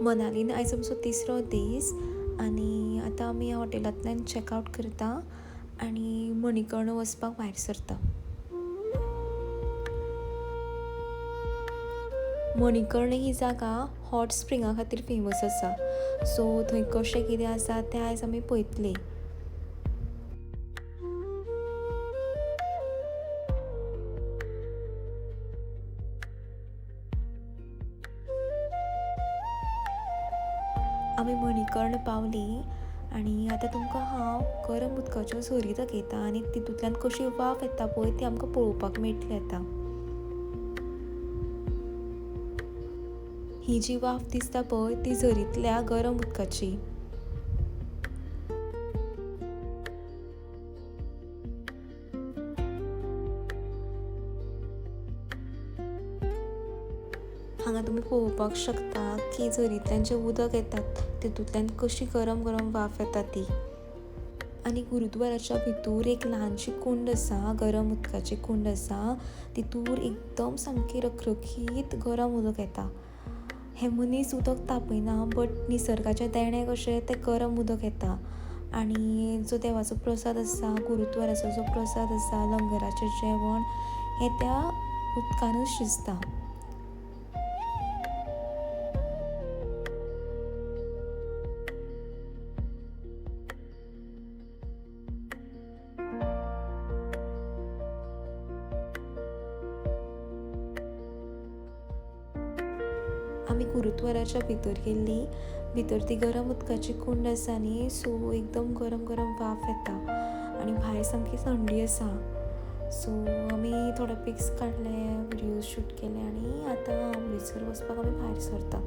मनालीन आयज आमचो तिसरो दीस आनी आतां आमी ह्या हॉटेलांतल्यान चॅकआवट करता आनी मणिकर्ण वचपाक भायर सरता. मणिकर्ण ही जागा हॉट स्प्रिंगा खातीर फेमस आसा, सो थंय कशें कितें आसा तें आयज आमी पळयतली. आमी मणिकर्ण पावली आनी आतां तुमकां हांव गरम उदकाच्यो झरी दाखयता आनी तितूंतल्यान कशी वाफ येता पळय ती आमकां पळोवपाक मेळटली आतां. ही जी वाफ दिसता पळय ती झरींतल्या गरम उदकाची. हांगा तुमी पळोवपाक शकता की झरींतल्यान जें उदक येता तितूंतल्यान कशी गरम गरम वाफ येता ती. आनी गुरुद्वाराच्या भितर एक ल्हानशी कुंड आसा, गरम उदकाची कुंड आसा, तितूर एकदम सामकी रखरखीत गरम उदक येता. हें मनीस उदक तापयना बट निसर्गाचे देणे कशें तें गरम उदक येता. आनी जो देवाचो प्रसाद आसा, गुरुद्वाराचो जो प्रसाद आसा, लंगराचें जेवण हें त्या उदकानूच शिजता. आमी गुरुद्वाराच्या भितर गेल्ली, भितर ती गरम उदकाची कुंड आसा न्ही, सो एकदम गरम गरम वाफ येता आनी भायर सामकी थंडी आसा. सो आमी थोडे पिक्स काडले, विडियोज शूट केले आनी आतां अमृतसर वचपाक आमी भायर सरता.